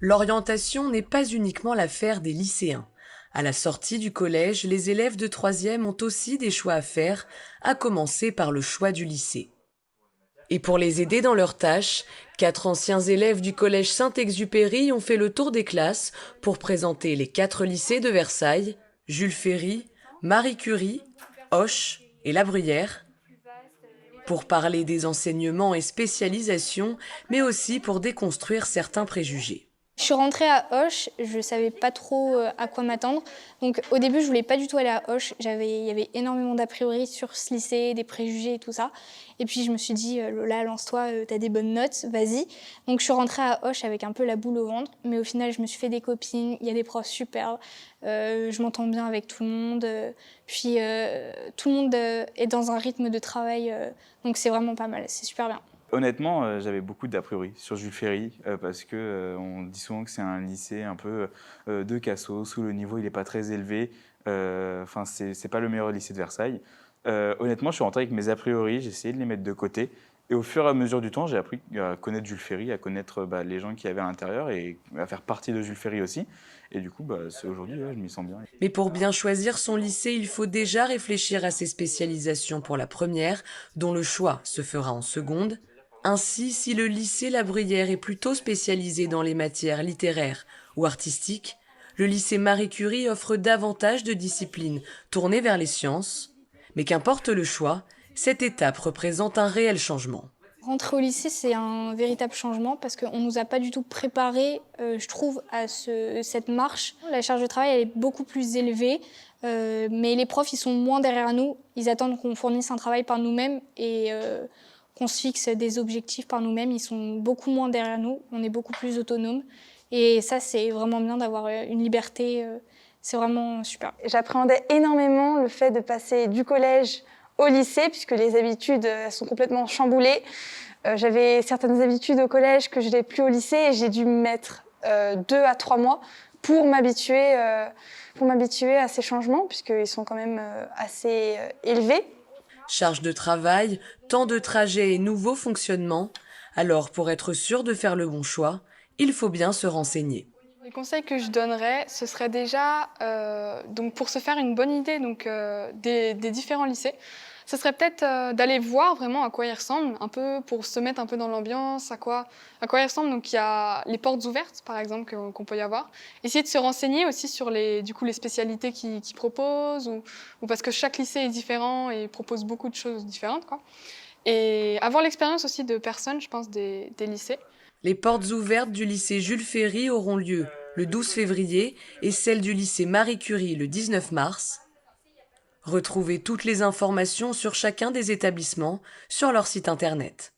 L'orientation n'est pas uniquement l'affaire des lycéens. À la sortie du collège, les élèves de troisième ont aussi des choix à faire, à commencer par le choix du lycée. Et pour les aider dans leurs tâches, 4 anciens élèves du collège Saint-Exupéry ont fait le tour des classes pour présenter les 4 lycées de Versailles, Jules Ferry, Marie Curie, Hoche et La Bruyère, pour parler des enseignements et spécialisations, mais aussi pour déconstruire certains préjugés. Je suis rentrée à Auch, je savais pas trop à quoi m'attendre. Donc au début, je voulais pas du tout aller à Auch. Il y avait énormément d'a priori sur ce lycée, des préjugés et tout ça. Et puis je me suis dit, Lola, lance-toi, t'as des bonnes notes, vas-y. Donc je suis rentrée à Auch avec un peu la boule au ventre. Mais au final, je me suis fait des copines, il y a des profs super. Je m'entends bien avec tout le monde. Puis tout le monde est dans un rythme de travail. Donc c'est vraiment pas mal, c'est super bien. Honnêtement, j'avais beaucoup d'a priori sur Jules Ferry parce que on dit souvent que c'est un lycée un peu de cassos, où le niveau il est pas très élevé. Enfin, c'est pas le meilleur lycée de Versailles. Honnêtement, je suis rentré avec mes a priori, j'ai essayé de les mettre de côté. Et au fur et à mesure du temps, j'ai appris à connaître Jules Ferry, à connaître les gens qu'il y avait à l'intérieur et à faire partie de Jules Ferry aussi. Et du coup, aujourd'hui, je m'y sens bien. Mais pour bien choisir son lycée, il faut déjà réfléchir à ses spécialisations pour la première, dont le choix se fera en seconde. Ainsi, si le lycée La Bruyère est plutôt spécialisé dans les matières littéraires ou artistiques, le lycée Marie Curie offre davantage de disciplines tournées vers les sciences. Mais qu'importe le choix, cette étape représente un réel changement. Rentrer au lycée, c'est un véritable changement parce qu'on ne nous a pas du tout préparé, je trouve, à cette marche. La charge de travail elle est beaucoup plus élevée, mais les profs ils sont moins derrière nous. Ils attendent qu'on fournisse un travail par nous-mêmes et qu'on se fixe des objectifs par nous-mêmes. Ils sont beaucoup moins derrière nous, on est beaucoup plus autonome. Et ça, c'est vraiment bien d'avoir une liberté, c'est vraiment super. J'appréhendais énormément le fait de passer du collège au lycée, puisque les habitudes sont complètement chamboulées. J'avais certaines habitudes au collège que je n'ai plus au lycée et j'ai dû me mettre 2 à 3 mois pour m'habituer à ces changements, puisqu'ils sont quand même assez élevés. Charge de travail, temps de trajet et nouveaux fonctionnements. Alors, pour être sûr de faire le bon choix, il faut bien se renseigner. Les conseils que je donnerais, ce serait déjà, donc pour se faire une bonne idée des différents lycées, ce serait peut-être d'aller voir vraiment à quoi ils ressemblent, un peu pour se mettre un peu dans l'ambiance, à quoi ils ressemblent. Donc il y a les portes ouvertes, par exemple, qu'on peut y avoir. Essayer de se renseigner aussi sur les spécialités qu'ils proposent, ou parce que chaque lycée est différent et propose beaucoup de choses différentes, quoi. Et avoir l'expérience aussi de personnes, je pense, des lycées. Les portes ouvertes du lycée Jules Ferry auront lieu le 12 février et celles du lycée Marie Curie le 19 mars. Retrouvez toutes les informations sur chacun des établissements sur leur site internet.